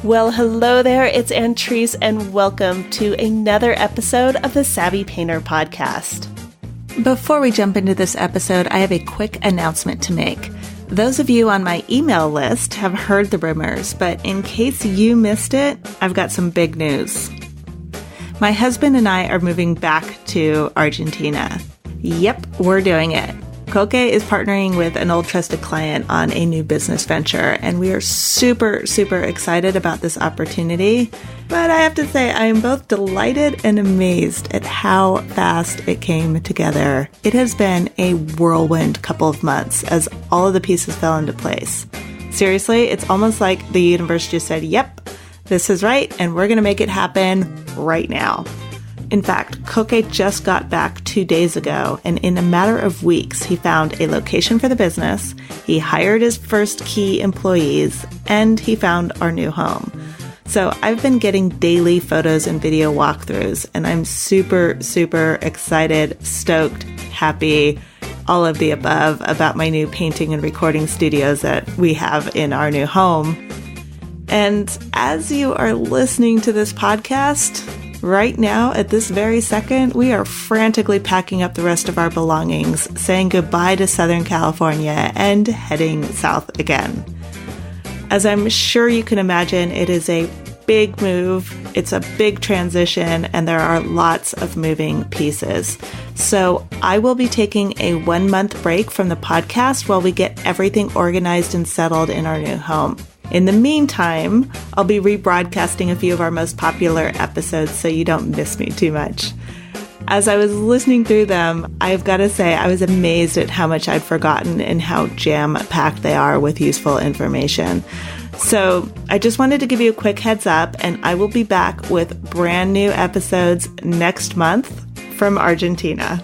Well, hello there, it's Tracys, and welcome to another episode of the Savvy Painter podcast. Before we jump into this episode, I have a quick announcement to make. Those of you on my email list have heard the rumors, but in case you missed it, I've got some big news. My husband and I are moving back to Argentina. Yep, we're doing it. Kehoe is partnering with an old trusted client on a new business venture, and we are super excited about this opportunity. But I have to say, I am both delighted and amazed at how fast it came together. It has been a whirlwind couple of months as all of the pieces fell into place. Seriously, it's almost like the universe just said, yep, this is right, and we're going to make it happen right now. In fact, Kehoe just got back 2 days ago, and in a matter of weeks, he found a location for the business, he hired his first key employees, and he found our new home. So I've been getting daily photos and video walkthroughs, and I'm super excited, stoked, happy, all of the above about my new painting and recording studios that we have in our new home. And as you are listening to this podcast, right now, at this very second, we are frantically packing up the rest of our belongings, saying goodbye to Southern California and heading south again. As I'm sure you can imagine, it is a big move, it's a big transition, and there are lots of moving pieces. So I will be taking a 1-month break from the podcast while we get everything organized and settled in our new home. In the meantime, I'll be rebroadcasting a few of our most popular episodes so you don't miss me too much. As I was listening through them, I've got to say I was amazed at how much I'd forgotten and how jam-packed they are with useful information. So I just wanted to give you a quick heads up, and I will be back with brand new episodes next month from Argentina.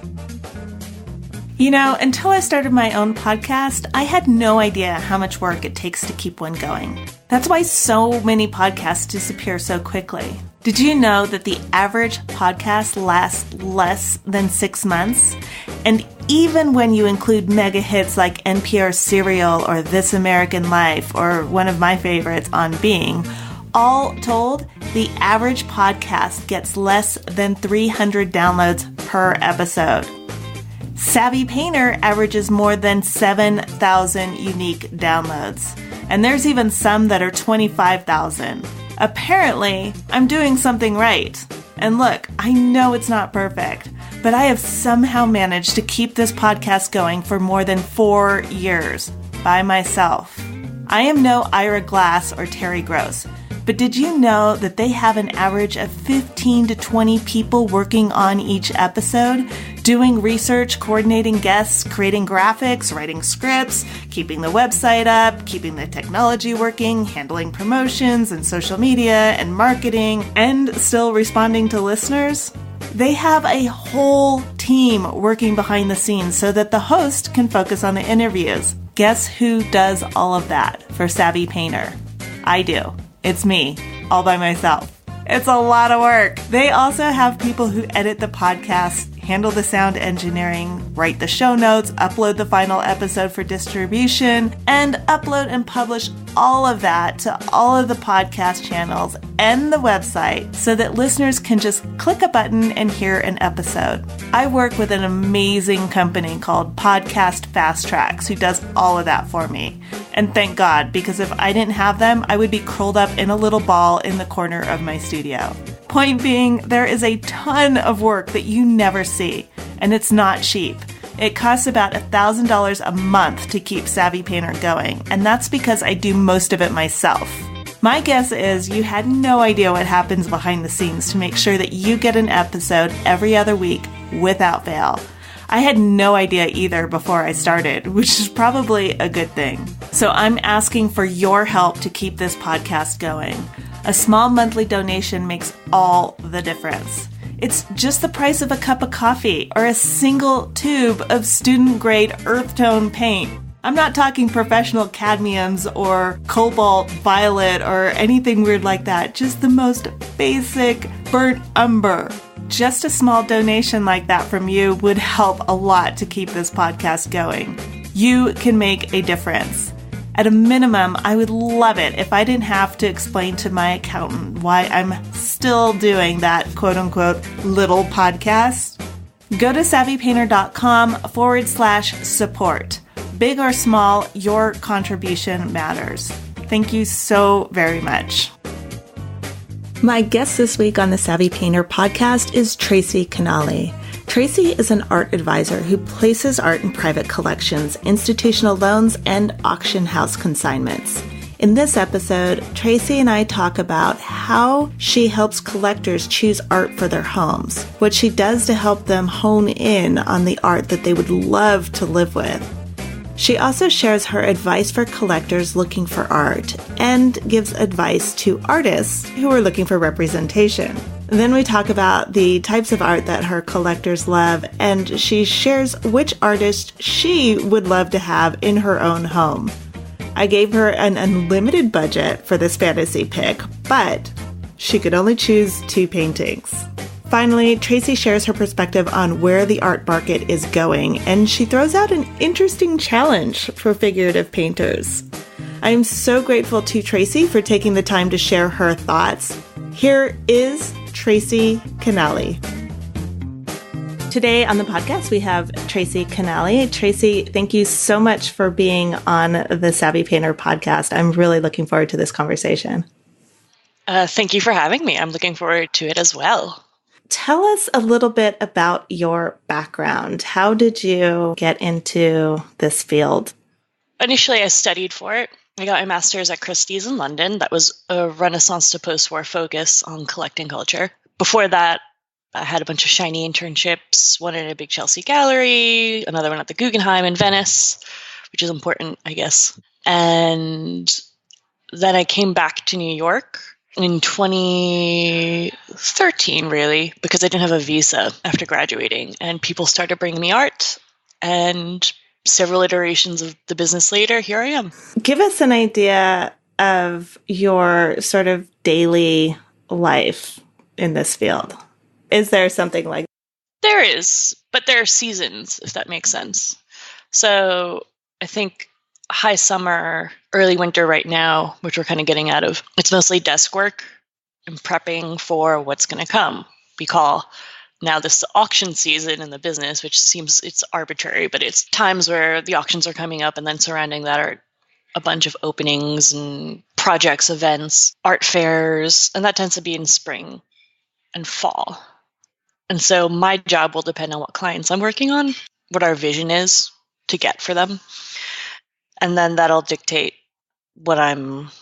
You know, until I started my own podcast, I had no idea how much work it takes to keep one going. That's why so many podcasts disappear so quickly. Did you know that the average podcast lasts less than 6 months? And even when you include mega hits like NPR's Serial or This American Life or one of my favorites, On Being, all told, the average podcast gets less than 300 downloads per episode. Savvy Painter averages more than 7,000 unique downloads, and there's even some that are 25,000. Apparently, I'm doing something right. And look, I know it's not perfect, but I have somehow managed to keep this podcast going for more than 4 years by myself. I am no Ira Glass or Terry Gross, but did you know that they have an average of 15 to 20 people working on each episode, doing research, coordinating guests, creating graphics, writing scripts, keeping the website up, keeping the technology working, handling promotions and social media and marketing, and still responding to listeners? They have a whole team working behind the scenes so that the host can focus on the interviews. Guess who does all of that for Savvy Painter? I do. It's me, all by myself. It's a lot of work. They also have people who edit the podcast, handle the sound engineering, write the show notes, upload the final episode for distribution, and upload and publish all of that to all of the podcast channels and the website so that listeners can just click a button and hear an episode. I work with an amazing company called Podcast Fast Tracks who does all of that for me. And thank God, because if I didn't have them, I would be curled up in a little ball in the corner of my studio. Point being, there is a ton of work that you never see, and it's not cheap. It costs about $1,000 a month to keep Savvy Painter going, and that's because I do most of it myself. My guess is you had no idea what happens behind the scenes to make sure that you get an episode every other week without fail. I had no idea either before I started, which is probably a good thing. So I'm asking for your help to keep this podcast going. A small monthly donation makes all the difference. It's just the price of a cup of coffee or a single tube of student-grade earth tone paint. I'm not talking professional cadmiums or cobalt violet or anything weird like that. Just the most basic burnt umber. Just a small donation like that from you would help a lot to keep this podcast going. You can make a difference. At a minimum, I would love it if I didn't have to explain to my accountant why I'm still doing that quote-unquote little podcast. Go to savvypainter.com/support. Big or small, your contribution matters. Thank you so very much. My guest this week on the Savvy Painter podcast is Tracy Kinnally. Tracy is an art advisor who places art in private collections, institutional loans, and auction house consignments. In this episode, Tracy and I talk about how she helps collectors choose art for their homes, what she does to help them hone in on the art that they would love to live with. She also shares her advice for collectors looking for art and gives advice to artists who are looking for representation. Then we talk about the types of art that her collectors love, and she shares which artist she would love to have in her own home. I gave her an unlimited budget for this fantasy pick, but she could only choose 2 paintings. Finally, Tracy shares her perspective on where the art market is going, and she throws out an interesting challenge for figurative painters. I am so grateful to Tracy for taking the time to share her thoughts. Here is Tracy Kinnally. Today on the podcast, we have Tracy Kinnally. Tracy, thank you so much for being on the Savvy Painter podcast. I'm really looking forward to this conversation. Thank you for having me. I'm looking forward to it as well. Tell us a little bit about your background. How did you get into this field? Initially, I studied for it. I got my master's at Christie's in London. That was a Renaissance to post-war focus on collecting culture. Before that, I had a bunch of shiny internships, one in a big Chelsea gallery, another one at the Guggenheim in Venice, which is important, I guess. And then I came back to New York in 2013, really, because I didn't have a visa after graduating. And people started bringing me art, and several iterations of the business later, here I am. Give us an idea of your sort of daily life in this field. Is there something like that? There is, but there are seasons, if that makes sense. So I think high summer, early winter right now, which we're kind of getting out of, it's mostly desk work and prepping for what's going to come. We call now this auction season in the business, which seems it's arbitrary, but it's times where the auctions are coming up, and then surrounding that are a bunch of openings and projects, events, art fairs, and that tends to be in spring and fall. And so my job will depend on what clients I'm working on, what our vision is to get for them. And then that'll dictate what I'm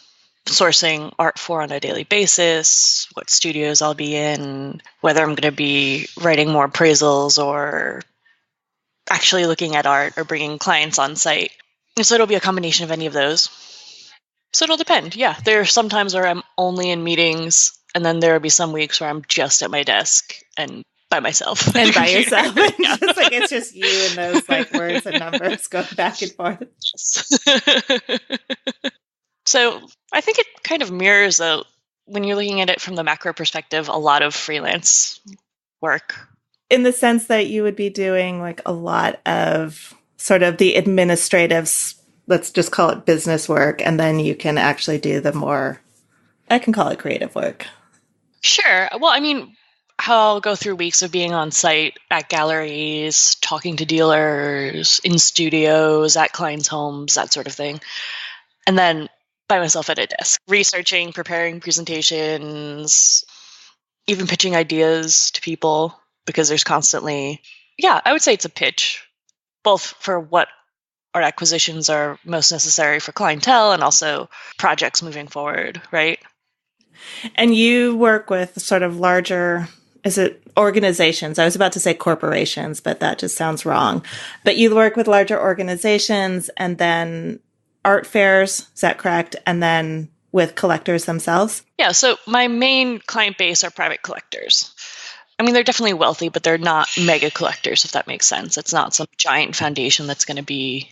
sourcing art for on a daily basis, what studios I'll be in, whether I'm going to be writing more appraisals or actually looking at art or bringing clients on site. And so it'll be a combination of any of those. So it'll depend. Yeah, there are some times where I'm only in meetings, and then there will be some weeks where I'm just at my desk and by myself. And by yourself. Yeah. Just like it's just you and those like words and numbers going back and forth. So I think it kind of mirrors, when you're looking at it from the macro perspective, a lot of freelance work. In the sense that you would be doing like a lot of sort of the administrative, let's just call it business work, and then you can actually do the more, I can call it creative work. Sure. Well, I mean, I'll go through weeks of being on site at galleries, talking to dealers, in studios, at clients' homes, that sort of thing. And then by myself at a desk, researching, preparing presentations, even pitching ideas to people, because there's constantly, I would say it's a pitch, both for what art acquisitions are most necessary for clientele and also projects moving forward, right? And you work with sort of larger, is it organizations? I was about to say corporations, but that just sounds wrong. But you work with larger organizations and then art fairs, is that correct? And then with collectors themselves? Yeah, so my main client base are private collectors. I mean, they're definitely wealthy, but they're not mega collectors, if that makes sense. It's not some giant foundation that's going to be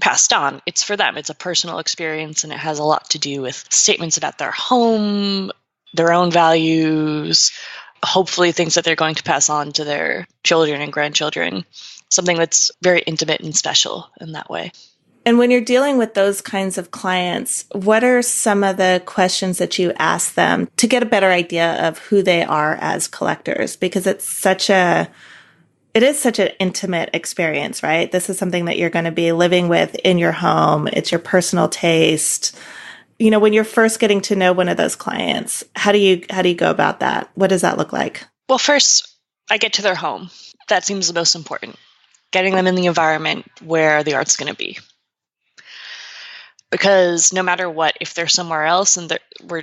passed on. It's for them. It's a personal experience, and it has a lot to do with statements about their home, their own values, hopefully things that they're going to pass on to their children and grandchildren, something that's very intimate and special in that way. And when you're dealing with those kinds of clients, what are some of the questions that you ask them to get a better idea of who they are as collectors? Because it is such an intimate experience, right? This is something that you're going to be living with in your home. It's your personal taste. When you're first getting to know one of those clients, how do you go about that? What does that look like? Well, first, I get to their home. That seems the most important. Getting them in the environment where the art's going to be. Because no matter what, if they're somewhere else and we're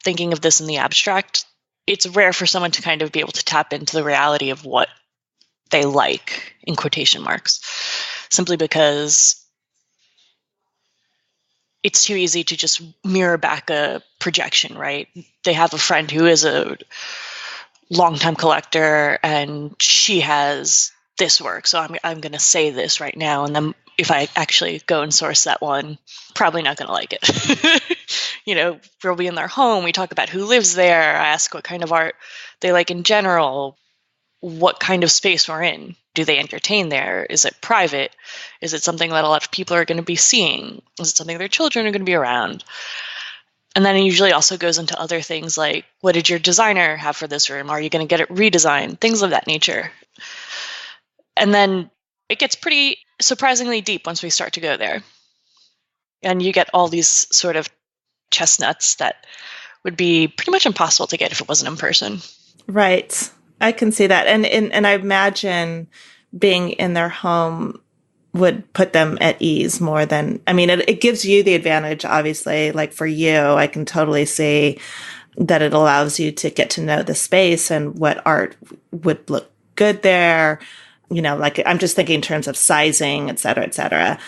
thinking of this in the abstract, it's rare for someone to kind of be able to tap into the reality of what they like, in quotation marks, simply because it's too easy to just mirror back a projection, right? They have a friend who is a longtime collector and she has this work, so I'm going to say this right now, and then if I actually go and source that one, probably not going to like it. We'll be in their home, we talk about who lives there, I ask what kind of art they like in general, what kind of space we're in. Do they entertain there? Is it private? Is it something that a lot of people are going to be seeing? Is it something their children are going to be around? And then it usually also goes into other things like, what did your designer have for this room? Are you going to get it redesigned? Things of that nature. And then it gets pretty surprisingly deep once we start to go there. And you get all these sort of chestnuts that would be pretty much impossible to get if it wasn't in person. Right. I can see that. And I imagine being in their home would put them at ease more than, it gives you the advantage, obviously. Like for you, I can totally see that it allows you to get to know the space and what art would look good there. Like I'm just thinking in terms of sizing, et cetera, et cetera.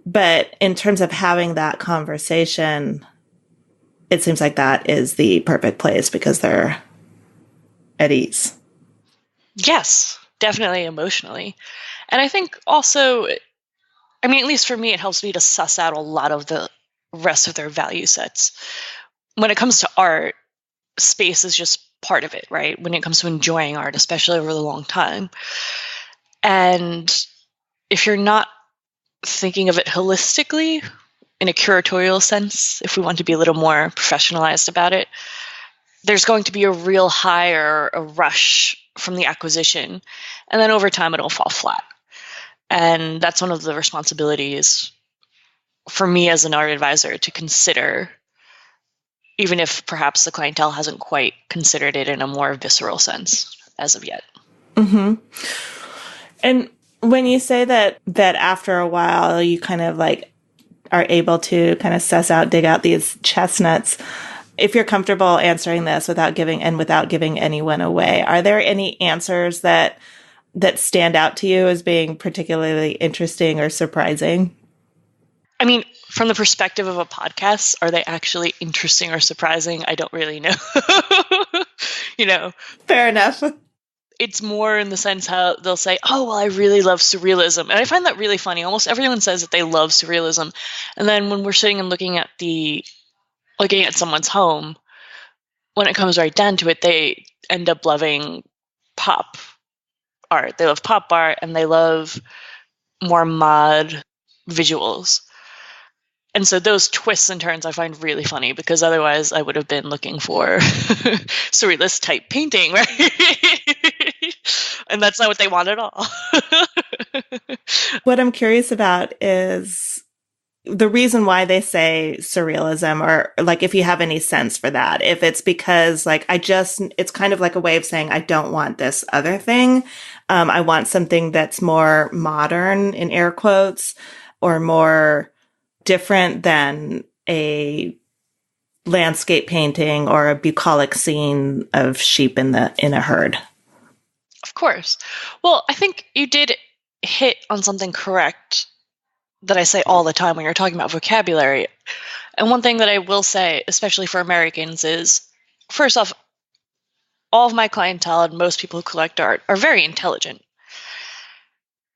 But in terms of having that conversation, it seems like that is the perfect place because they're at ease. Yes, definitely emotionally. And I think also, at least for me, it helps me to suss out a lot of the rest of their value sets. When it comes to art, space is just part of it, right? When it comes to enjoying art, especially over the long time. And if you're not thinking of it holistically, in a curatorial sense, if we want to be a little more professionalized about it, there's going to be a real high or a rush from the acquisition. And then over time, it'll fall flat. And that's one of the responsibilities for me as an art advisor to consider, even if perhaps the clientele hasn't quite considered it in a more visceral sense as of yet. Mm-hmm. And when you say that after a while, you kind of like are able to kind of dig out these chestnuts, if you're comfortable answering this without giving anyone away, are there any answers that stand out to you as being particularly interesting or surprising? From the perspective of a podcast, are they actually interesting or surprising? I don't really know. Fair enough. It's more in the sense how they'll say, oh, well, I really love surrealism. And I find that really funny. Almost everyone says that they love surrealism. And then when we're sitting and looking at someone's home, when it comes right down to it, they end up loving pop art. They love pop art and they love more mod visuals. And so those twists and turns I find really funny, because otherwise I would have been looking for surrealist type painting, right? And that's not what they want at all. What I'm curious about is the reason why they say surrealism, or like if you have any sense for that, if it's because like it's kind of like a way of saying I don't want this other thing. I want something that's more modern, in air quotes, or more different than a landscape painting or a bucolic scene of sheep in a herd. Of course. Well, I think you did hit on something correct that I say all the time when you're talking about vocabulary. And one thing that I will say, especially for Americans, is, first off, all of my clientele and most people who collect art are very intelligent.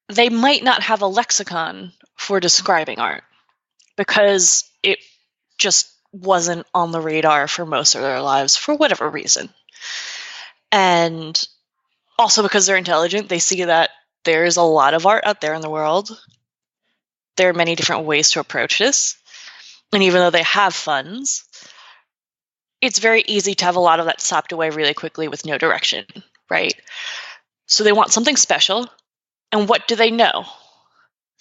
They might not have a lexicon for describing art because it just wasn't on the radar for most of their lives for whatever reason. And also because they're intelligent, they see that there's a lot of art out there in the world. there are many different ways to approach this. And even though they have funds, it's very easy to have a lot of that sapped away really quickly with no direction, right? So they want something special. And what do they know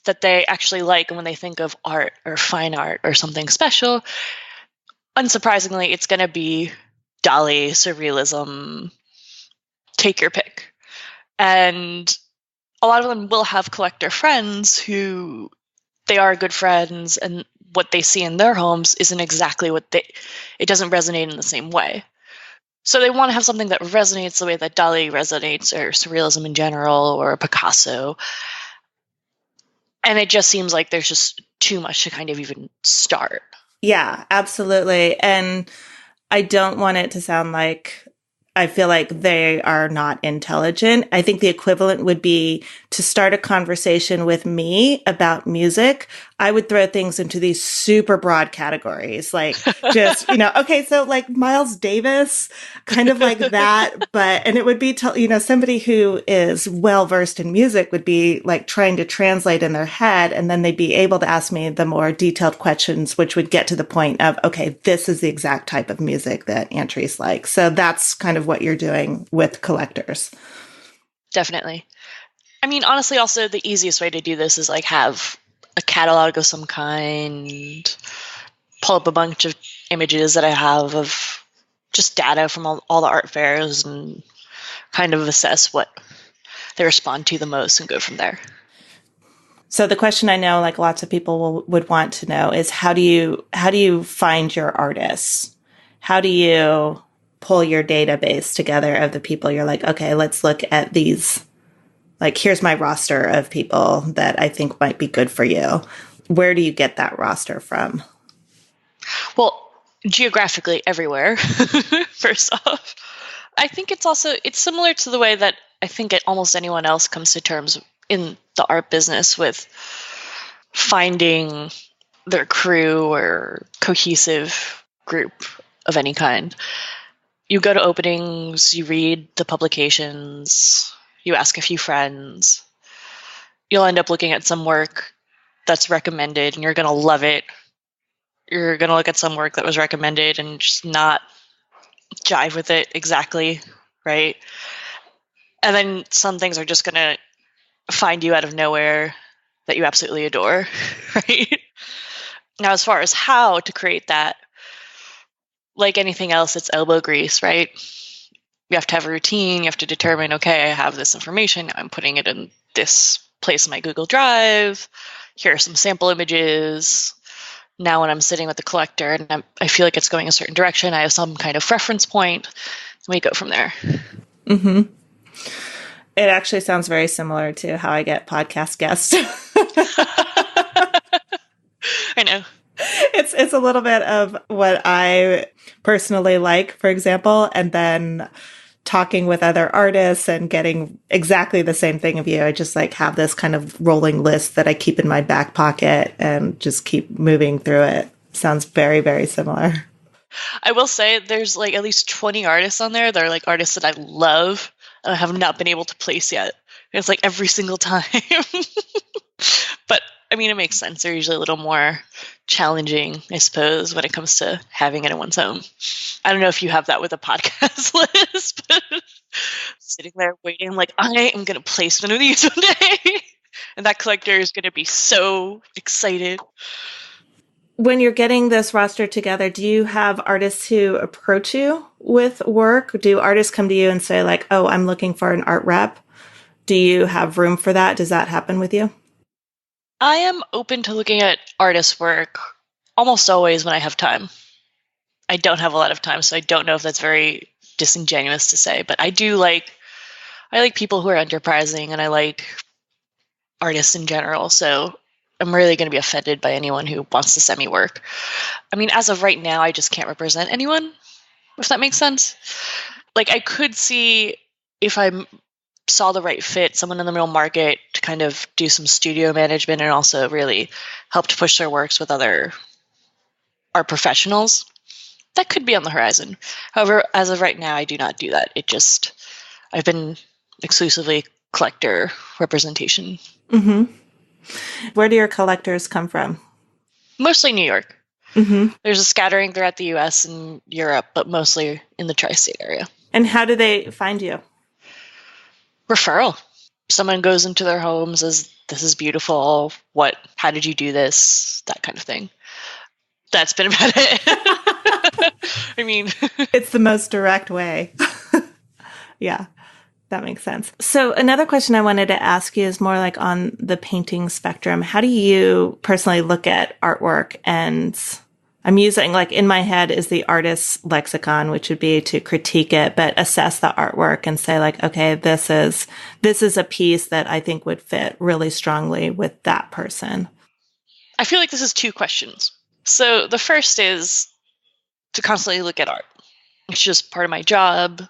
that they actually like? And when they think of art or fine art or something special, unsurprisingly, it's going to be Dali, Surrealism, take your pick. And a lot of them will have collector friends who they are good friends, and what they see in their homes isn't exactly it doesn't resonate in the same way. So they want to have something that resonates the way that Dali resonates, or Surrealism in general, or Picasso. And it just seems like there's just too much to kind of even start. Yeah, absolutely. And I don't want it to sound like I feel like they are not intelligent. I think the equivalent would be to start a conversation with me about music. I would throw things into these super broad categories, like just, okay, so like Miles Davis, kind of like that. And it would be, somebody who is well versed in music would be like trying to translate in their head. And then they'd be able to ask me the more detailed questions, which would get to the point of, okay, this is the exact type of music that Aunt Trace likes. So that's kind of what you're doing with collectors. Definitely. I mean, honestly, also the easiest way to do this is like have a catalog of some kind, pull up a bunch of images that I have of just data from all the art fairs and kind of assess what they respond to the most and go from there. So the question I know like lots of people would want to know is how do you find your artists? How do you pull your database together of the people you're like, okay, let's look at these. Like, here's my roster of people that I think might be good for you. Where do you get that roster from? Well, geographically everywhere, first off. I think it's similar to the way that I think almost anyone else comes to terms in the art business with finding their crew or cohesive group of any kind. You go to openings, you read the publications, you ask a few friends. You'll end up looking at some work that's recommended and you're going to love it. You're going to look at some work that was recommended and just not jive with it exactly, right? And then some things are just going to find you out of nowhere that you absolutely adore, right? Now, as far as how to create that, like anything else, it's elbow grease, right? You have to have a routine. You have to determine, okay, I have this information. I'm putting it in this place in my Google Drive. Here are some sample images. Now when I'm sitting with the collector and I feel like it's going a certain direction, I have some kind of reference point. We go from there. Mm-hmm. It actually sounds very similar to how I get podcast guests. I know. It's a little bit of what I personally like, for example, and then talking with other artists and getting exactly the same thing of you. I just like have this kind of rolling list that I keep in my back pocket and just keep moving through it. Sounds very, very similar. I will say there's like at least 20 artists on there. They're like artists that I love and I have not been able to place yet. It's like every single time. But I mean, it makes sense. They're usually a little more challenging, I suppose, when it comes to having it in one's home. I don't know if you have that with a podcast list, but sitting there waiting, like, I am going to place one of these one day. And that collector is going to be so excited. When you're getting this roster together, do you have artists who approach you with work? Do artists come to you and say, like, oh, I'm looking for an art rep? Do you have room for that? Does that happen with you? I am open to looking at artist work almost always when I have time. I don't have a lot of time, so I don't know if that's very disingenuous to say, but I like people who are enterprising and I like artists in general, so I'm really going to be offended by anyone who wants to send me work. I mean, as of right now, I just can't represent anyone, if that makes sense. Like, I could see if I saw the right fit, someone in the middle market to kind of do some studio management and also really help to push their works with other art professionals. That could be on the horizon. However, as of right now, I do not do that. I've been exclusively collector representation. Mm-hmm. Where do your collectors come from? Mostly New York. Mm-hmm. There's a scattering throughout the US and Europe, but mostly in the tri-state area. And how do they find you? Referral. Someone goes into their home, says, this is beautiful. How did you do this? That kind of thing. That's been about it. I mean, it's the most direct way. Yeah, that makes sense. So another question I wanted to ask you is more like on the painting spectrum. How do you personally look at artwork? And I'm using, like, in my head is the artist's lexicon, which would be to critique it, but assess the artwork and say, like, okay, this is a piece that I think would fit really strongly with that person. I feel like this is two questions. So the first is to constantly look at art. It's just part of my job.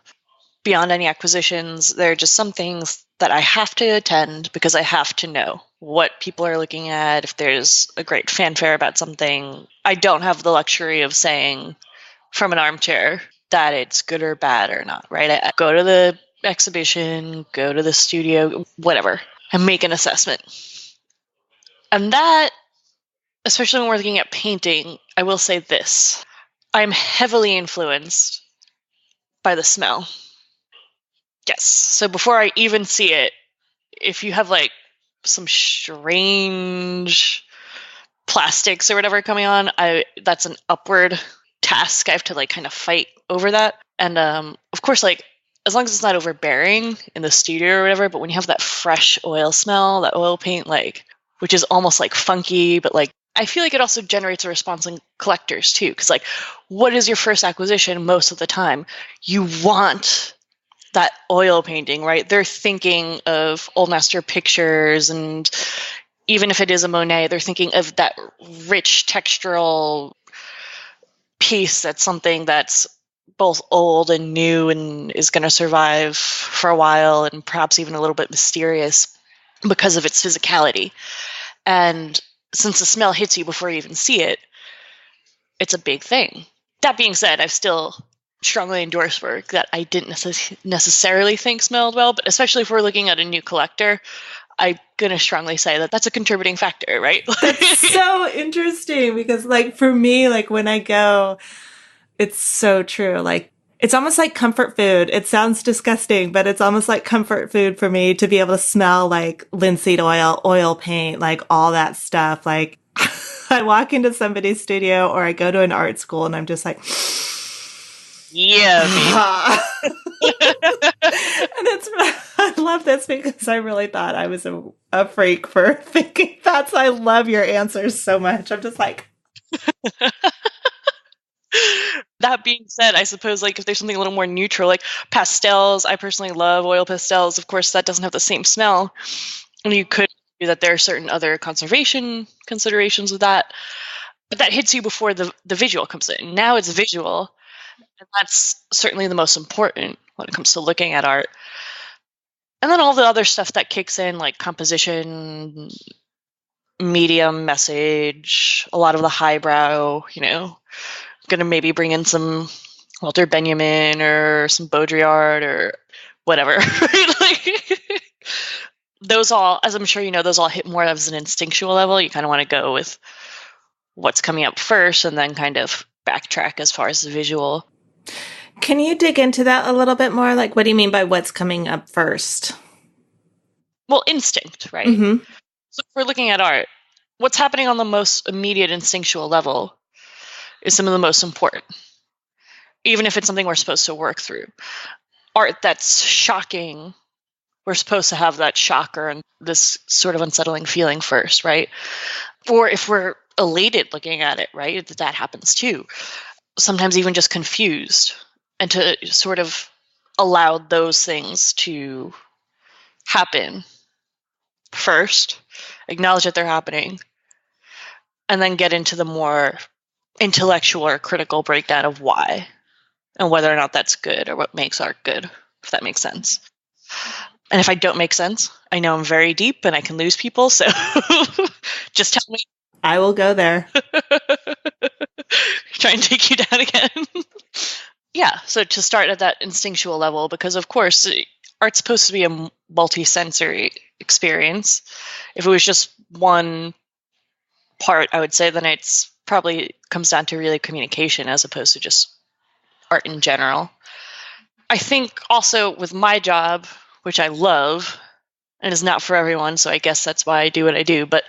Beyond any acquisitions, there are just some things that I have to attend because I have to know what people are looking at. If there's a great fanfare about something, I don't have the luxury of saying from an armchair that it's good or bad or not, right? I go to the exhibition, go to the studio, whatever, and make an assessment. And that, especially when we're looking at painting, I will say this. I'm heavily influenced by the smell. Yes. So before I even see it, if you have like some strange plastics or whatever coming on, that's an upward task. I have to like kind of fight over that. And of course, like, as long as it's not overbearing in the studio or whatever, but when you have that fresh oil smell, that oil paint, like, which is almost like funky, but like, I feel like it also generates a response in collectors too. Because like, what is your first acquisition most of the time? You want that oil painting, right? They're thinking of old master pictures, and even if it is a Monet, they're thinking of that rich textural piece that's something that's both old and new and is going to survive for a while and perhaps even a little bit mysterious because of its physicality. And since the smell hits you before you even see it, it's a big thing. That being said, I've still strongly endorse work that I didn't necessarily think smelled well, but especially if we're looking at a new collector, I'm going to strongly say that that's a contributing factor, right? That's so interesting because, like, for me, like, when I go, it's so true. Like, it's almost like comfort food. It sounds disgusting, but it's almost like comfort food for me to be able to smell like linseed oil paint, like all that stuff. Like, I walk into somebody's studio or I go to an art school and I'm just like, yeah, and I love this because I really thought I was a freak for thinking that's. I love your answers so much. I'm just like. That being said, I suppose like if there's something a little more neutral, like pastels, I personally love oil pastels. Of course, that doesn't have the same smell, and you could do that. There are certain other conservation considerations with that, but that hits you before the visual comes in. Now it's visual. And that's certainly the most important when it comes to looking at art. And then all the other stuff that kicks in, like composition, medium, message, a lot of the highbrow, I'm going to maybe bring in some Walter Benjamin or some Baudrillard or whatever. Like, those all, as I'm sure you know, those all hit more as an instinctual level. You kind of want to go with what's coming up first and then kind of backtrack as far as the visual. Can you dig into that a little bit more? Like, what do you mean by what's coming up first? Well, instinct, right? Mm-hmm. So if we're looking at art, what's happening on the most immediate instinctual level is some of the most important, even if it's something we're supposed to work through. Art that's shocking, we're supposed to have that shocker and this sort of unsettling feeling first, right? Or if we're elated looking at it, right? That happens too. Sometimes even just confused, and to sort of allow those things to happen first, acknowledge that they're happening, and then get into the more intellectual or critical breakdown of why and whether or not that's good or what makes art good, if that makes sense. And if I don't make sense, I know I'm very deep and I can lose people, so just tell me. I will go there. Try and take you down again. Yeah, so to start at that instinctual level, because of course, art's supposed to be a multi-sensory experience. If it was just one part, I would say then it's probably comes down to really communication as opposed to just art in general. I think also with my job, which I love, and is not for everyone, so I guess that's why I do what I do, but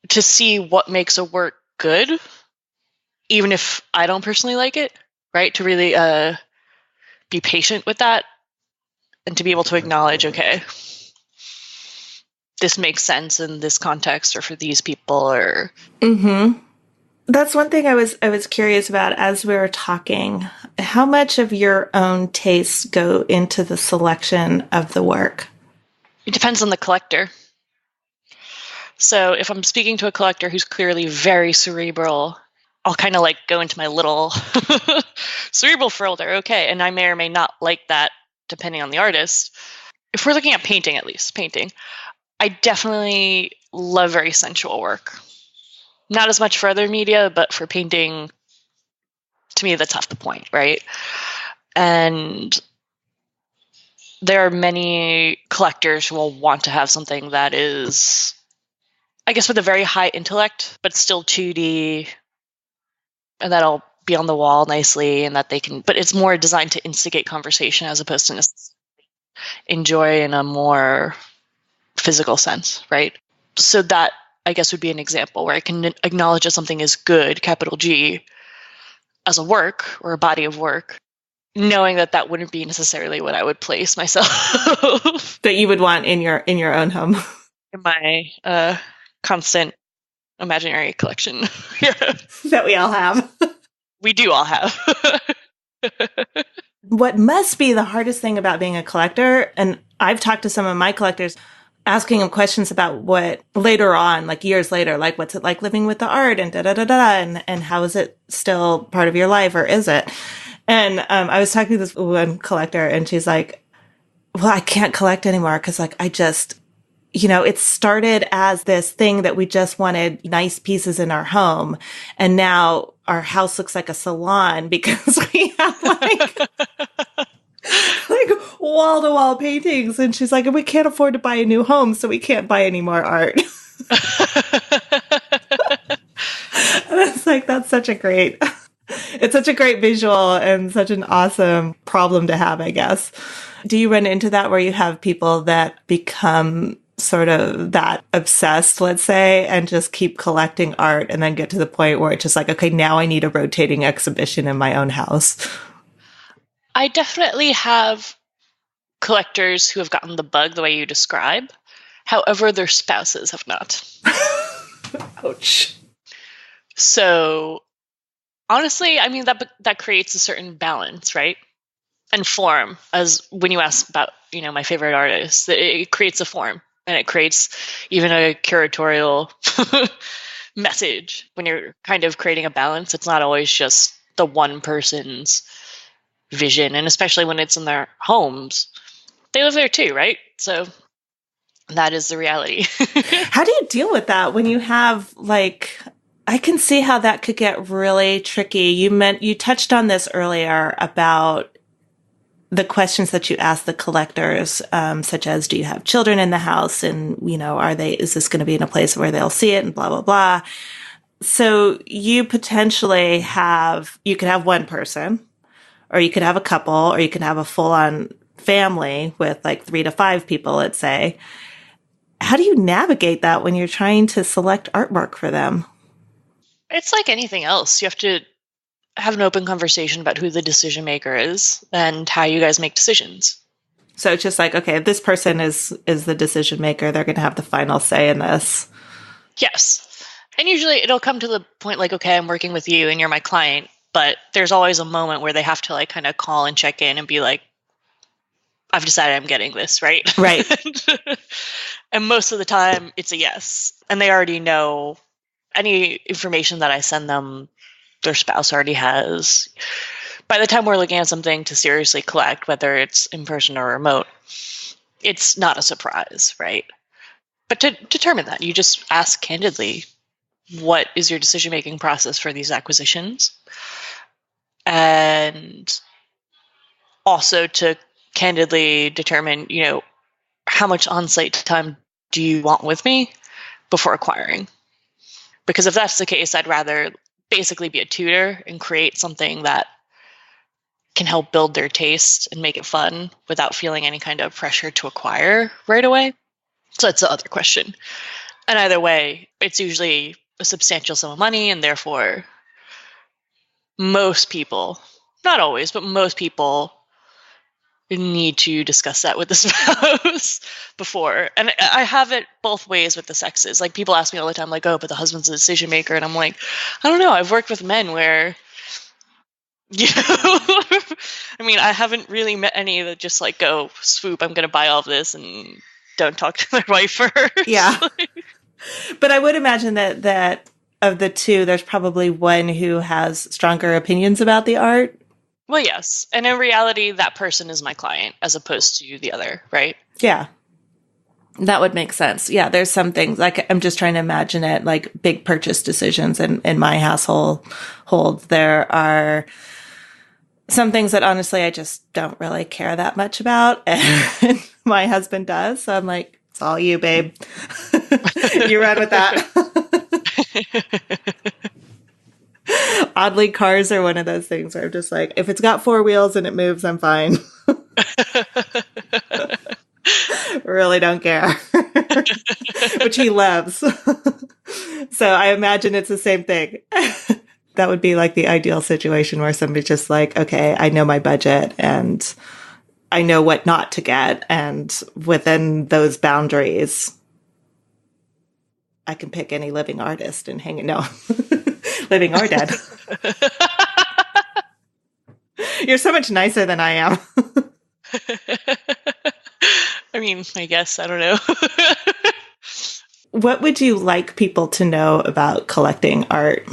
to see what makes a work good, even if I don't personally like it, right? To really be patient with that and to be able to acknowledge, okay, this makes sense in this context or for these people or... Mm-hmm. That's one thing I was curious about as we were talking. How much of your own tastes go into the selection of the work? It depends on the collector. So if I'm speaking to a collector who's clearly very cerebral, I'll kind of like go into my little cerebral folder, okay, and I may or may not like that depending on the artist. If we're looking at painting, at least, painting, I definitely love very sensual work. Not as much for other media, but for painting, to me, that's half the point, right? And there are many collectors who will want to have something that is, I guess, with a very high intellect, but still 2D, and that'll be on the wall nicely, and that they can, but it's more designed to instigate conversation as opposed to enjoy in a more physical sense, right? So that, I guess, would be an example where I can acknowledge that something is good, capital G, as a work or a body of work, knowing that that wouldn't be necessarily what I would place myself. That you would want in your own home. In my constant imaginary collection. That we all have. We do all have. What must be the hardest thing about being a collector, and I've talked to some of my collectors, asking them questions about what later on, like years later, like what's it like living with the art and and how is it still part of your life, or is it? And I was talking to this one collector, and she's like, well, I can't collect anymore because like I just, it started as this thing that we just wanted nice pieces in our home, and now our house looks like a salon because we have like wall-to-wall paintings. And she's like, we can't afford to buy a new home, so we can't buy any more art. And it's like, it's such a great visual and such an awesome problem to have, I guess. Do you run into that where you have people that become sort of that obsessed, let's say, and just keep collecting art and then get to the point where it's just like, okay, now I need a rotating exhibition in my own house? I definitely have collectors who have gotten the bug the way you describe. However, their spouses have not. Ouch. So honestly, I mean, that creates a certain balance, right? And form, as when you ask about, my favorite artists, it creates a form and it creates even a curatorial message. When you're kind of creating a balance, it's not always just the one person's vision, and especially when it's in their homes, they live there too, right? So that is the reality. How do you deal with that when you have I can see how that could get really tricky. You touched on this earlier about the questions that you ask the collectors, such as, do you have children in the house? And, is this going to be in a place where they'll see it and blah, blah, blah. So you potentially you could have one person, or you could have a couple, or you could have a full-on family with 3 to 5 people, let's say. How do you navigate that when you're trying to select artwork for them? It's like anything else. You have to have an open conversation about who the decision maker is and how you guys make decisions. So it's just like, okay, if this person is the decision maker, they're going to have the final say in this. Yes. And usually it'll come to the point like, okay, I'm working with you and you're my client. But there's always a moment where they have to kind of call and check in and be like, I've decided I'm getting this, right? Right. And most of the time it's a yes. And they already know any information that I send them, their spouse already has. By the time we're looking at something to seriously collect, whether it's in person or remote, it's not a surprise, right? But to determine that, you just ask candidly, what is your decision-making process for these acquisitions? And also to candidly determine, how much on-site time do you want with me before acquiring? Because if that's the case, I'd rather basically be a tutor and create something that can help build their taste and make it fun without feeling any kind of pressure to acquire right away. So that's the other question. And either way, it's usually a substantial sum of money, and therefore most people, not always, but most people need to discuss that with the spouse before. And I have it both ways with the sexes. Like, people ask me all the time, like, oh, but the husband's a decision maker. And I'm like, I don't know. I've worked with men where, you know, I mean, I haven't really met any that just like go, swoop, I'm going to buy all of this and don't talk to my wife first. Yeah. But I would imagine that of the two, there's probably one who has stronger opinions about the art. Well, yes. And in reality, that person is my client as opposed to the other, right? Yeah. That would make sense. Yeah, there's some things, like, I'm just trying to imagine it, like big purchase decisions in my household. There are some things that honestly I just don't really care that much about, and my husband does. So I'm like, it's all you, babe. You run with that. Oddly, cars are one of those things where I'm just like, if it's got four wheels and it moves, I'm fine. Really don't care. Which he loves. So I imagine it's the same thing. That would be like the ideal situation where somebody's just like, okay, I know my budget and I know what not to get. And within those boundaries, I can pick any living artist and hang it. No, living or dead. You're so much nicer than I am. I mean, I guess, I don't know. What would you like people to know about collecting art?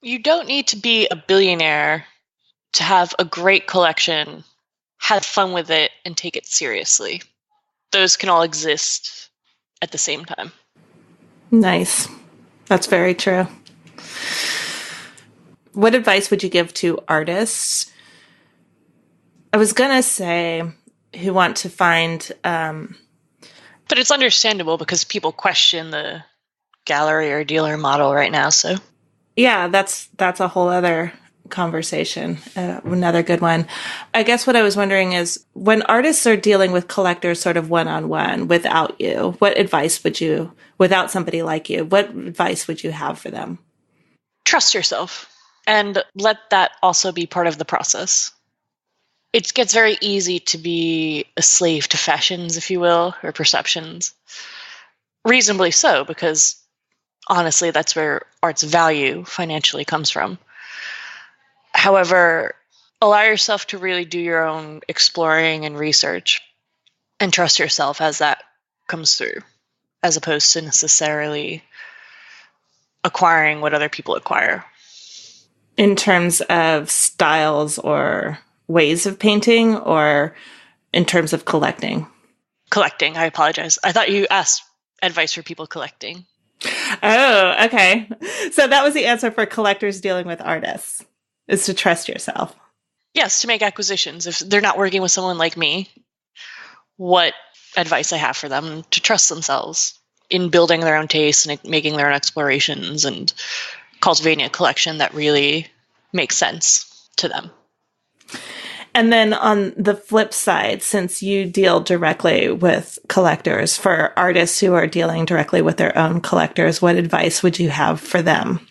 You don't need to be a billionaire to have a great collection, have fun with it, and take it seriously. Those can all exist at the same time. Nice. That's very true. What advice would you give to artists? I was going to say who want to find... But it's understandable because people question the gallery or dealer model right now, so... Yeah, that's a whole other conversation. Another good one. I guess what I was wondering is, when artists are dealing with collectors sort of one-on-one without you, what advice would you, without somebody like you, what advice would you have for them? Trust yourself and let that also be part of the process. It gets very easy to be a slave to fashions, if you will, or perceptions. Reasonably so, because honestly, that's where art's value financially comes from. However, allow yourself to really do your own exploring and research and trust yourself as that comes through, as opposed to necessarily acquiring what other people acquire. In terms of styles or ways of painting, or in terms of collecting? Collecting, I apologize. I thought you asked advice for people collecting. Oh, okay. So that was the answer for collectors dealing with artists, is to trust yourself. Yes, to make acquisitions. If they're not working with someone like me, what advice I have for them to trust themselves in building their own taste and making their own explorations and cultivating a collection that really makes sense to them. And then on the flip side, since you deal directly with collectors, for artists who are dealing directly with their own collectors, what advice would you have for them?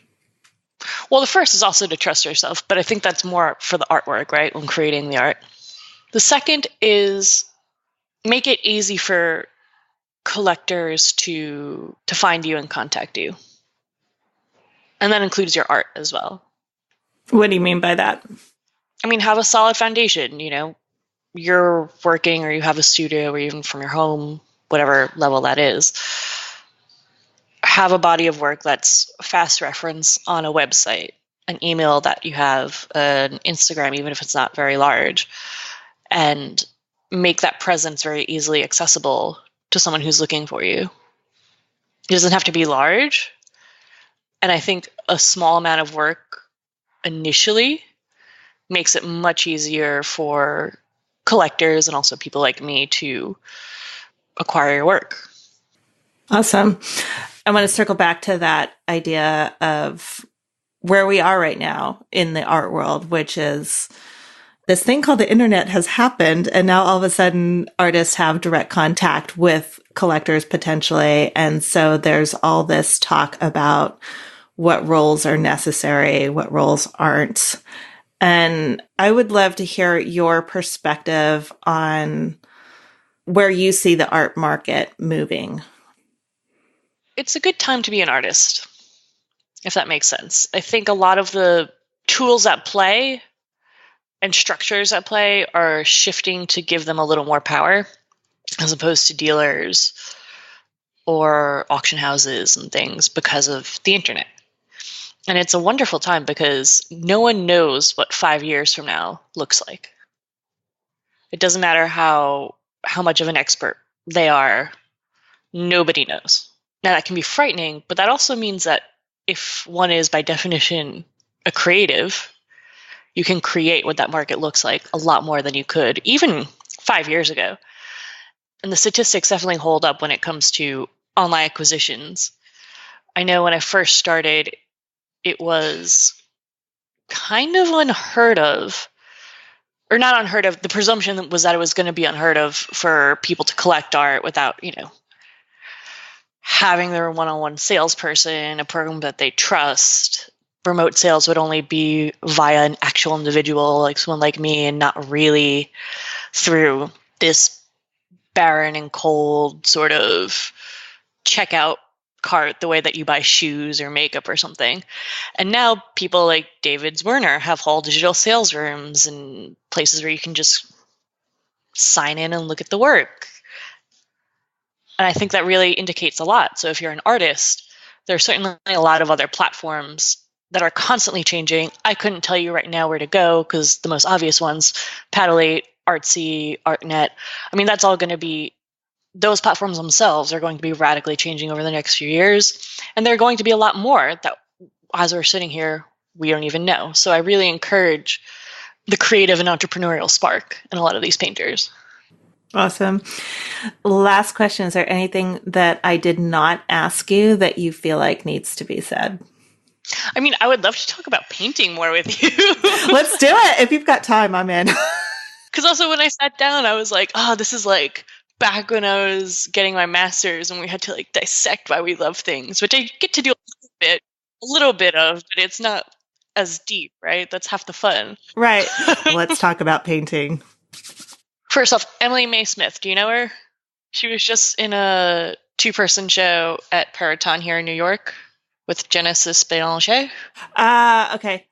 Well, the first is also to trust yourself, but I think that's more for the artwork, right? When creating the art. The second is make it easy for collectors to find you and contact you. And that includes your art as well. What do you mean by that? I mean, have a solid foundation, you know, you're working or you have a studio or even from your home, whatever level that is. Have a body of work that's fast reference on a website, an email that you have, an Instagram, even if it's not very large, and make that presence very easily accessible to someone who's looking for you. It doesn't have to be large. And I think a small amount of work initially makes it much easier for collectors and also people like me to acquire your work. Awesome. I want to circle back to that idea of where we are right now in the art world, which is this thing called the internet has happened. And now all of a sudden artists have direct contact with collectors potentially. And so there's all this talk about what roles are necessary, what roles aren't. And I would love to hear your perspective on where you see the art market moving. It's a good time to be an artist, if that makes sense. I think a lot of the tools at play and structures at play are shifting to give them a little more power, as opposed to dealers or auction houses and things, because of the internet. And it's a wonderful time because no one knows what 5 years from now looks like. It doesn't matter how much of an expert they are, nobody knows. Now that can be frightening, but that also means that if one is by definition a creative, you can create what that market looks like a lot more than you could even 5 years ago. And the statistics definitely hold up when it comes to online acquisitions. I know when I first started, it was kind of unheard of, or not unheard of. The presumption was that it was going to be unheard of for people to collect art without, having their one-on-one salesperson, a program that they trust. Remote sales would only be via an actual individual, like someone like me, and not really through this barren and cold sort of checkout cart the way that you buy shoes or makeup or something. And now people like David Werner have whole digital sales rooms and places where you can just sign in and look at the work. And I think that really indicates a lot. So if you're an artist, there are certainly a lot of other platforms that are constantly changing. I couldn't tell you right now where to go because the most obvious ones, Paddle8, Artsy, ArtNet, that's all going to be, those platforms themselves are going to be radically changing over the next few years. And there are going to be a lot more that, as we're sitting here, we don't even know. So I really encourage the creative and entrepreneurial spark in a lot of these painters. Awesome. Last question. Is there anything that I did not ask you that you feel like needs to be said? I would love to talk about painting more with you. Let's do it. If you've got time, I'm in. Because also when I sat down, I was like, oh, this is like back when I was getting my master's and we had to like dissect why we love things, which I get to do a little bit of, but it's not as deep, right? That's half the fun. Right. Let's talk about painting. First off, Emily May Smith, do you know her? She was just in a 2-person show at Periton here in New York with Genesis Bélanger. Okay.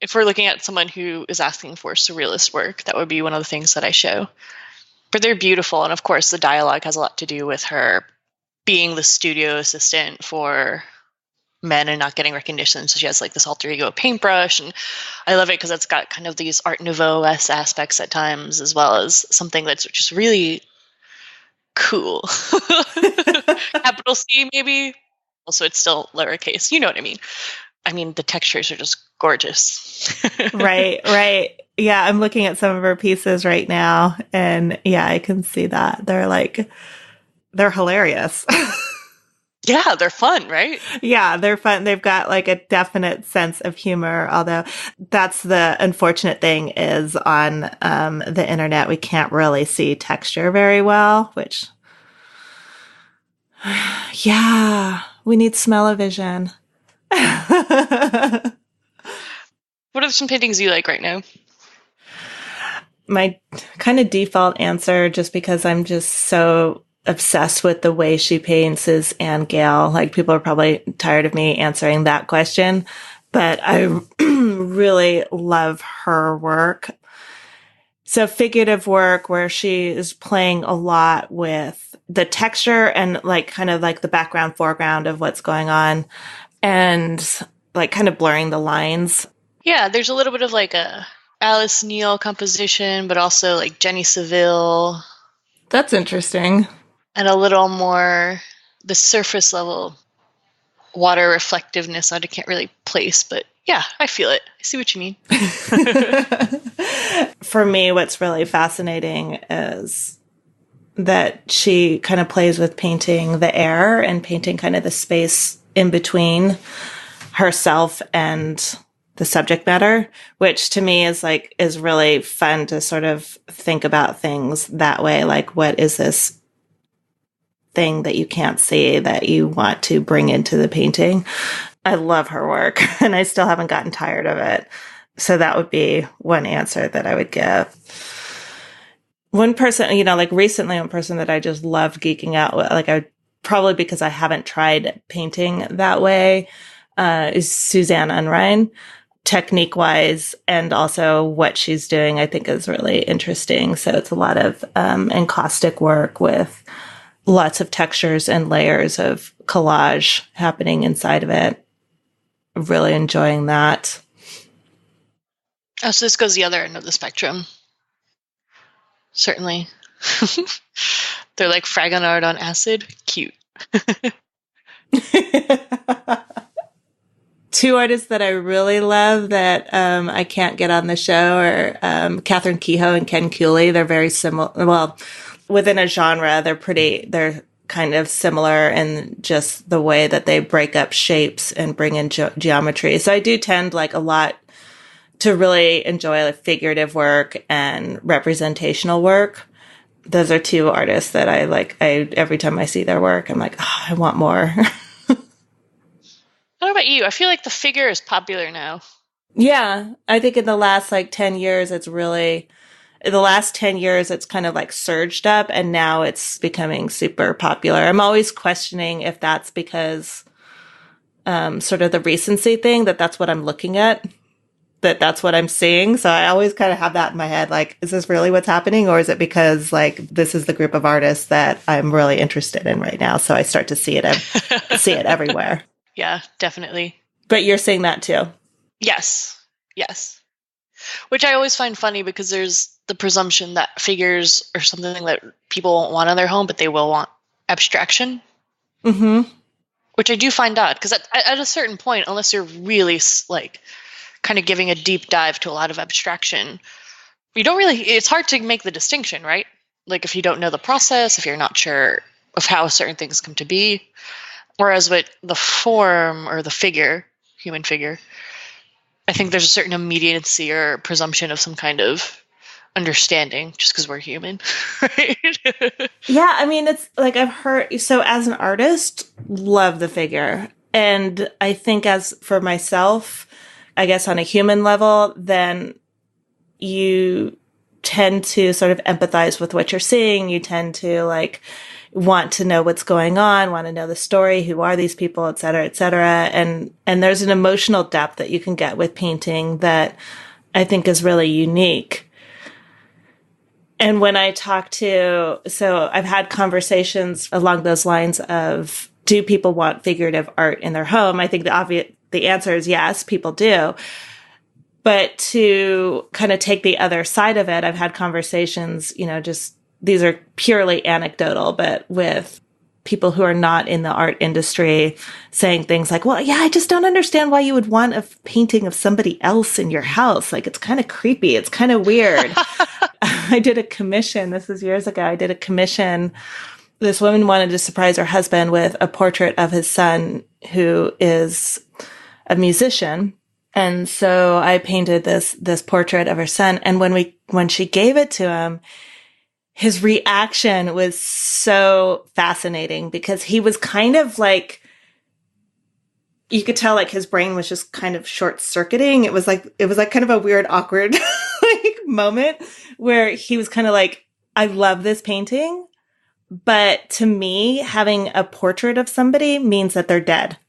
If we're looking at someone who is asking for surrealist work, that would be one of the things that I show. But they're beautiful, and of course the dialogue has a lot to do with her being the studio assistant for men and not getting recognition. So she has like this alter ego paintbrush, and I love it because it's got kind of these Art Nouveau-esque aspects at times, as well as something that's just really cool. Capital C, maybe. Also, it's still lowercase. You know what I mean? The textures are just gorgeous. Right. Yeah, I'm looking at some of her pieces right now, and yeah, I can see that. They're hilarious. Yeah, they're fun, right? Yeah, they're fun. They've got like a definite sense of humor, although that's the unfortunate thing is on the internet, we can't really see texture very well, which, yeah, we need smell-o-vision. What are some paintings you like right now? My kind of default answer, just because I'm just so obsessed with the way she paints, is Anne Gale. Like, people are probably tired of me answering that question, but I really love her work. So figurative work where she is playing a lot with the texture and like kind of like the background, foreground of what's going on, and like kind of blurring the lines. Yeah, there's a little bit of like a Alice Neal composition, but also like Jenny Saville. That's interesting. And a little more the surface level water reflectiveness that I can't really place, but yeah, I feel it. I see what you mean. For me, what's really fascinating is that she kind of plays with painting the air and painting kind of the space in between herself and the subject matter, which to me is really fun to sort of think about things that way. Like, what is this thing that you can't see that you want to bring into the painting? I love her work and I still haven't gotten tired of it. So that would be one answer that I would give. One person, like recently, one person that I just loved geeking out with, probably because I haven't tried painting that way, is Suzanne Unrein. Technique wise, and also what she's doing, I think is really interesting. So it's a lot of encaustic work with lots of textures and layers of collage happening inside of it. Really enjoying that. Oh, so this goes the other end of the spectrum. Certainly. They're like Fragonard on acid. Cute. Two artists that I really love that I can't get on the show are Catherine Kehoe and Ken Keeley. They're very similar. Well, within a genre, they're kind of similar in just the way that they break up shapes and bring in geometry. So I do tend a lot to really enjoy figurative work and representational work. Those are two artists that I like. Every time I see their work, I'm like, oh, I want more. What about you? I feel like the figure is popular now. Yeah. I think in the last 10 years, it's kind of surged up and now it's becoming super popular. I'm always questioning if that's because sort of the recency thing, that's what I'm looking at, that's what I'm seeing. So I always kind of have that in my head. Is this really what's happening? Or is it because this is the group of artists that I'm really interested in right now? So I start to see it everywhere. Yeah, definitely. But you're seeing that too. Yes. Which I always find funny because there's the presumption that figures are something that people won't want in their home, but they will want abstraction. Mm-hmm. Which I do find odd because at a certain point, unless you're really kind of giving a deep dive to a lot of abstraction, it's hard to make the distinction, right? If you don't know the process, if you're not sure of how certain things come to be. Whereas with the form or the figure, human figure, I think there's a certain immediacy or presumption of some kind of understanding just because we're human, right? Yeah, I mean, it's I've heard, so as an artist, love the figure. And I think as for myself, I guess on a human level, then you tend to sort of empathize with what you're seeing. You tend to want to know what's going on, want to know the story, who are these people, et cetera, et cetera. And there's an emotional depth that you can get with painting that I think is really unique. And when I so I've had conversations along those lines of, do people want figurative art in their home? I think the answer is yes, people do. But to kind of take the other side of it, I've had conversations, these are purely anecdotal, but with people who are not in the art industry saying things like, well, yeah, I just don't understand why you would want a painting of somebody else in your house. It's kind of creepy. It's kind of weird. I did a commission. This was years ago. I did a commission. This woman wanted to surprise her husband with a portrait of his son, who is a musician. And so I painted this portrait of her son. And when she gave it to him, his reaction was so fascinating because he was kind of you could tell his brain was just kind of short circuiting. It was kind of a weird, awkward moment where he was kind of I love this painting, but to me, having a portrait of somebody means that they're dead.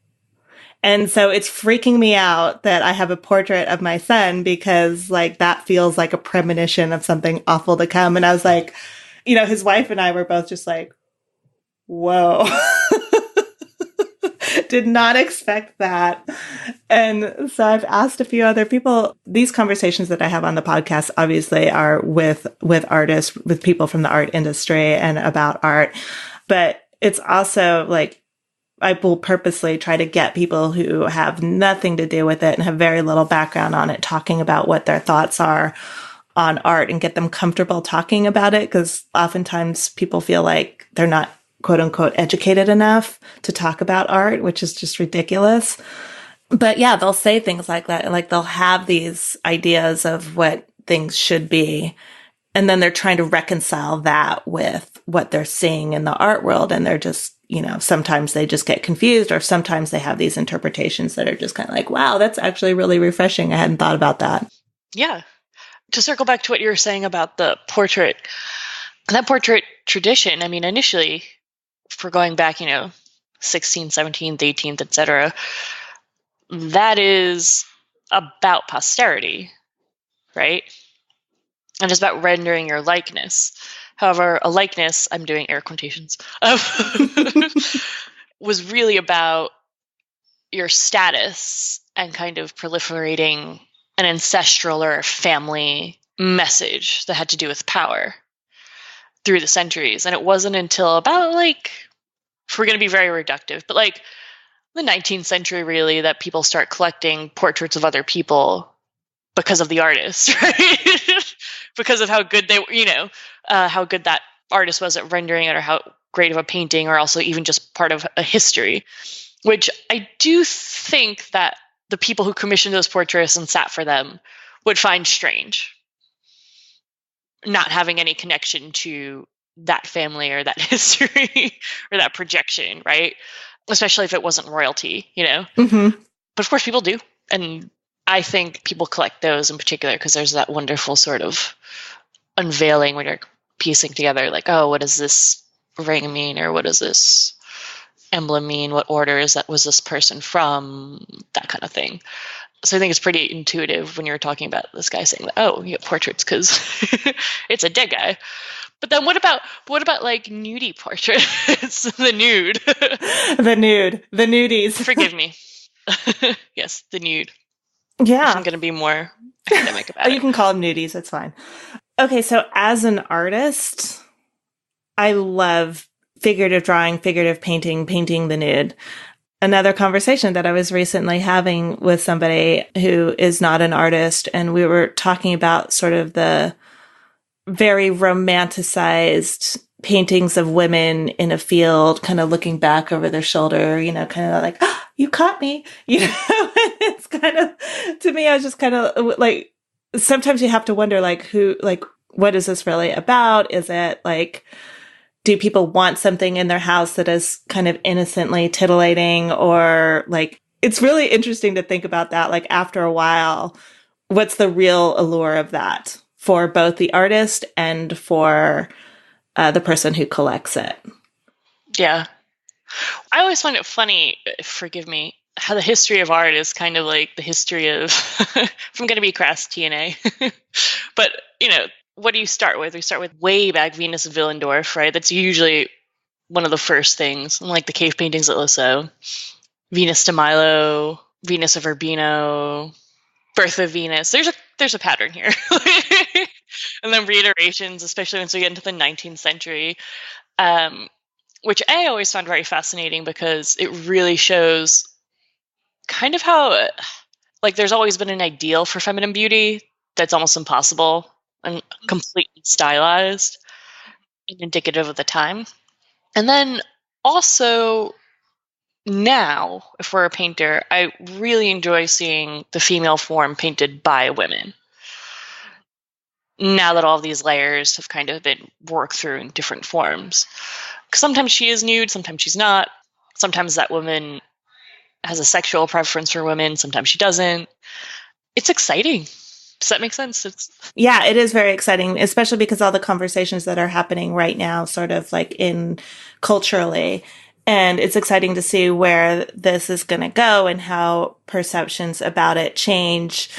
And so it's freaking me out that I have a portrait of my son because that feels like a premonition of something awful to come. And I was his wife and I were both just whoa, did not expect that. And so I've asked a few other people. These conversations that I have on the podcast obviously are with artists, with people from the art industry and about art. But it's also I will purposely try to get people who have nothing to do with it and have very little background on it, talking about what their thoughts are on art and get them comfortable talking about it, because oftentimes people feel like they're not quote unquote educated enough to talk about art, which is just ridiculous. But yeah, they'll say things like that. Like they'll have these ideas of what things should be. And then they're trying to reconcile that with what they're seeing in the art world. And they're just, sometimes they just get confused, or sometimes they have these interpretations that are just kind of like, wow, that's actually really refreshing. I hadn't thought about that. Yeah. To circle back to what you were saying about the portrait, that portrait tradition, I mean, initially, if we're going back, 16th, 17th, 18th, etc., that is about posterity, right? And it's about rendering your likeness. However, a likeness, I'm doing air quotations, was really about your status and kind of proliferating an ancestral or family message that had to do with power through the centuries. And it wasn't until about if we're going to be very reductive, but the 19th century really, that people start collecting portraits of other people because of the artist, right? Because of how good they, how good that artist was at rendering it, or how great of a painting, or also even just part of a history, which I do think that the people who commissioned those portraits and sat for them would find strange, not having any connection to that family or that history or that projection, right? Especially if it wasn't royalty, Mm-hmm. But of course people do. And I think people collect those in particular because there's that wonderful sort of unveiling when you're piecing together, oh, what does this ring mean? Or what does this emblem mean? What order was this person from? That kind of thing. So I think it's pretty intuitive when you're talking about this guy saying that, oh, you have portraits because it's a dead guy. But then what about nudie portraits? The nude. The nudies. Forgive me. Yes, the nude. Yeah. I'm going to be more academic about it. You can call them nudies. It's fine. Okay, so as an artist, I love figurative drawing, figurative painting, painting the nude. Another conversation that I was recently having with somebody who is not an artist, and we were talking about sort of the very romanticized paintings of women in a field, kind of looking back over their shoulder, kind of like, oh, you caught me, it's kind of, to me, I was just kind of sometimes you have to wonder, what is this really about? Is it do people want something in their house that is kind of innocently titillating, or it's really interesting to think about that. After a while, what's the real allure of that for both the artist and for the person who collects it? Yeah. I always find it funny, forgive me, how the history of art is kind of like the history of, if I'm going to be crass, TNA. But, what do you start with? We start with way back Venus of Willendorf, right? That's usually one of the first things. Like the cave paintings at Losso, Venus de Milo, Venus of Urbino, Birth of Venus. There's a pattern here. And then reiterations, especially once we get into the 19th century, which I always found very fascinating because it really shows kind of how, there's always been an ideal for feminine beauty that's almost impossible and completely stylized and indicative of the time. And then also now, if we're a painter, I really enjoy seeing the female form painted by women. Now that all these layers have kind of been worked through in different forms. Because sometimes she is nude, sometimes she's not. Sometimes that woman has a sexual preference for women, sometimes she doesn't. It's exciting. Does that make sense? Yeah, it is very exciting, especially because all the conversations that are happening right now, sort of in culturally. And it's exciting to see where this is going to go and how perceptions about it change.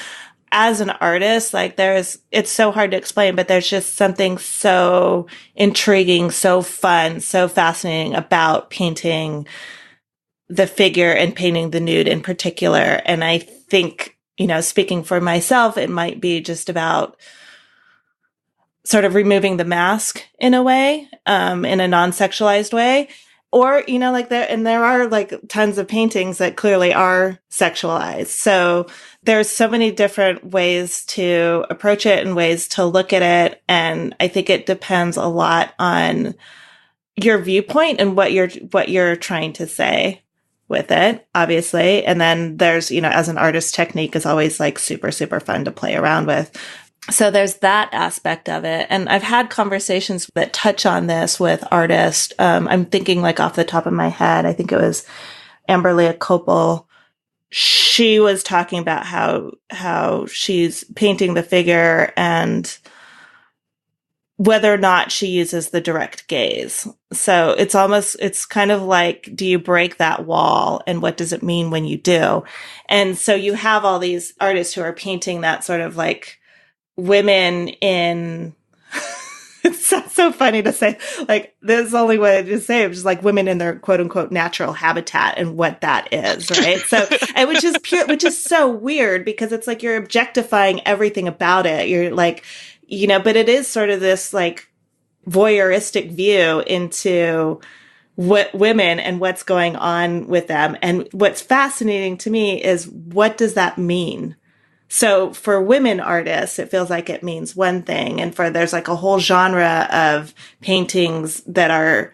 As an artist, it's so hard to explain, but there's just something so intriguing, so fun, so fascinating about painting the figure and painting the nude in particular. And I think, speaking for myself, it might be just about sort of removing the mask in a way, in a non-sexualized way. Or, you know, like there are like tons of paintings that clearly are sexualized. So there's so many different ways to approach it and ways to look at it. And I think it depends a lot on your viewpoint and what you're trying to say with it, obviously. And then there's, you know, as an artist, technique is always like super, super fun to play around with. So there's that aspect of it. And I've had conversations that touch on this with artists. I'm thinking like off the top of my head, I think it was Amberlia Copel. She was talking about how she's painting the figure and whether or not she uses the direct gaze. So it's kind of like, do you break that wall and what does it mean when you do? And so you have all these artists who are painting that sort of like women in, it's so funny to say, like, there's only way to say it, just like women in their quote unquote natural habitat and what that is, right? So, and which is so weird because it's like you're objectifying everything about it. You're like, you know, but it is sort of this like voyeuristic view into what women and what's going on with them. And what's fascinating to me is what does that mean? So for women artists, it feels like it means one thing. And there's like a whole genre of paintings that are,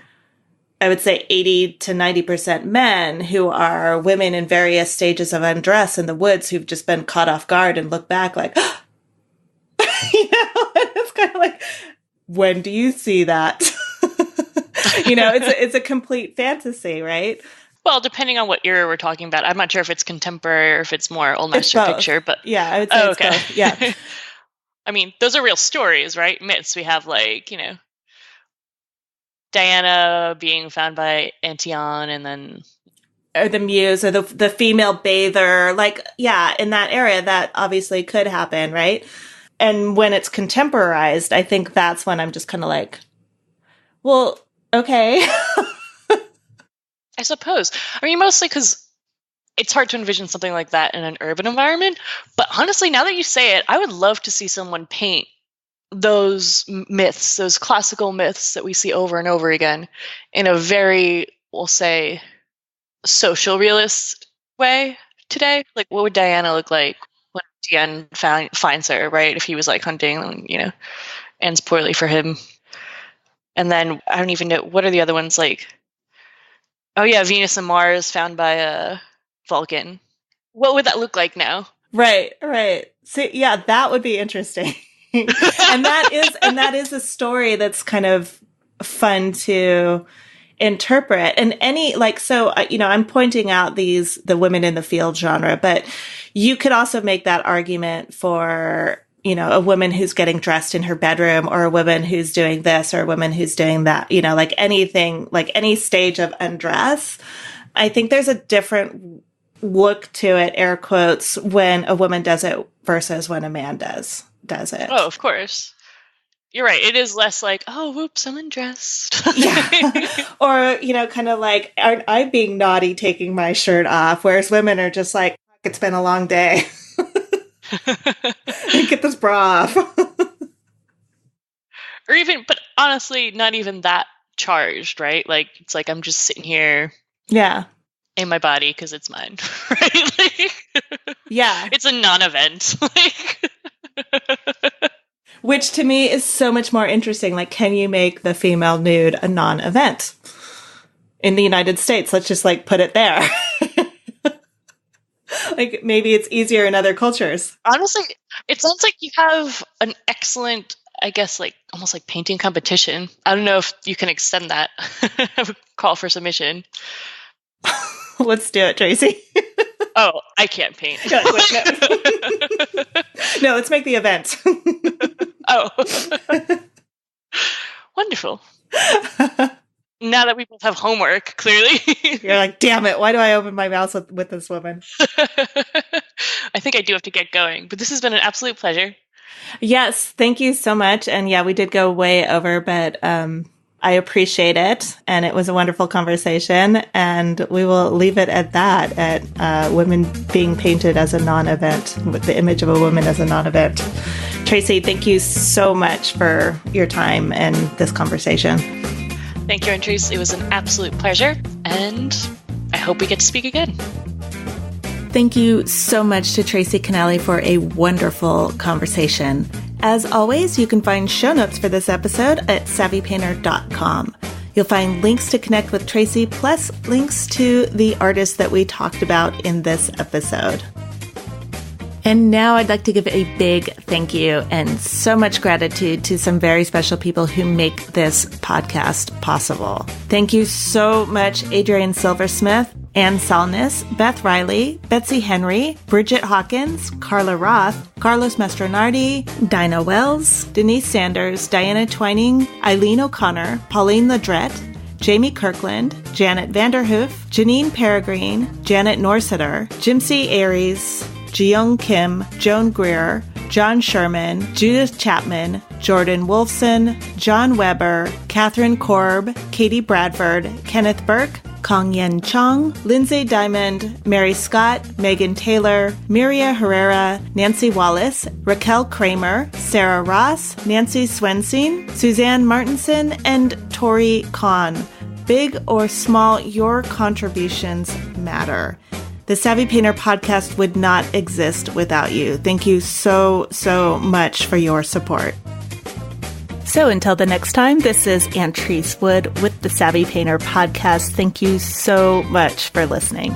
I would say 80 to 90% men who are women in various stages of undress in the woods who've just been caught off guard and look back like, you know, it's kind of like, when do you see that? You know, it's a complete fantasy, right? Well, depending on what era we're talking about, I'm not sure if it's contemporary or if it's more old master picture, but yeah, I would say it's both. Yeah. I mean, those are real stories, right? Myths. We have like, you know, Diana being found by Antioch and then or the muse or the female bather, like, yeah, in that area that obviously could happen, right? And when it's contemporized, I think that's when I'm just kind of like, well, okay. I suppose. I mean, mostly because it's hard to envision something like that in an urban environment. But honestly, now that you say it, I would love to see someone paint those myths, those classical myths that we see over and over again in a very, we'll say, social realist way today. Like, what would Diana look like when Tien finds her, right? If he was like hunting and, you know, ends poorly for him. And then I don't even know, what are the other ones like? Oh yeah, Venus and Mars found by Vulcan. What would that look like now? Right. So yeah, that would be interesting. and that is a story that's kind of fun to interpret. And any like, so you know, I'm pointing out the women in the field genre, but you could also make that argument for, you know, a woman who's getting dressed in her bedroom or a woman who's doing this or a woman who's doing that, you know, like anything, like any stage of undress. I think there's a different look to it, air quotes, when a woman does it versus when a man does it. Oh, of course. You're right. It is less like, oh, whoops, I'm undressed. Yeah. Or, you know, kind of like, aren't I being naughty taking my shirt off? Whereas women are just like, it's been a long day. Get this bra off. Or even, but honestly, not even that charged, right? Like, it's like, I'm just sitting here. Yeah. In my body because it's mine, right? Like, yeah. It's a non-event. Which to me is so much more interesting. Like, can you make the female nude a non-event? In the United States, let's just like put it there. Like, maybe it's easier in other cultures. Honestly, it sounds like you have an excellent, I guess, like almost like painting competition. I don't know if you can extend that. Call for submission. Let's do it, Tracy. Oh, I can't paint. No, no, let's make the event. Oh. Wonderful. Now that we both have homework, clearly. You're like, damn it, why do I open my mouth with this woman? I think I do have to get going, but this has been an absolute pleasure. Yes, thank you so much. And yeah, we did go way over, but I appreciate it. And it was a wonderful conversation. And we will leave it at that, at women being painted as a non-event, with the image of a woman as a non-event. Tracy, thank you so much for your time and this conversation. Thank you, Tracy. It was an absolute pleasure, and I hope we get to speak again. Thank you so much to Tracy Kinnally for a wonderful conversation. As always, you can find show notes for this episode at savvypainter.com. You'll find links to connect with Tracy, plus links to the artists that we talked about in this episode. And now I'd like to give a big thank you and so much gratitude to some very special people who make this podcast possible. Thank you so much, Adrienne Silversmith, Ann Salnis, Beth Riley, Betsy Henry, Bridget Hawkins, Carla Roth, Carlos Mastronardi, Dinah Wells, Denise Sanders, Diana Twining, Eileen O'Connor, Pauline Ledrette, Jamie Kirkland, Janet Vanderhoof, Janine Peregrine, Janet Norseter, Jimsy Aries, Jiyoung Kim, Joan Greer, John Sherman, Judith Chapman, Jordan Wolfson, John Weber, Catherine Korb, Katie Bradford, Kenneth Burke, Kong Yen Chong, Lindsay Diamond, Mary Scott, Megan Taylor, Miria Herrera, Nancy Wallace, Raquel Kramer, Sarah Ross, Nancy Swensen, Suzanne Martinson, and Tori Kahn. Big or small, your contributions matter. The Savvy Painter podcast would not exist without you. Thank you so, so much for your support. So until the next time, this is Antrese Wood with the Savvy Painter podcast. Thank you so much for listening.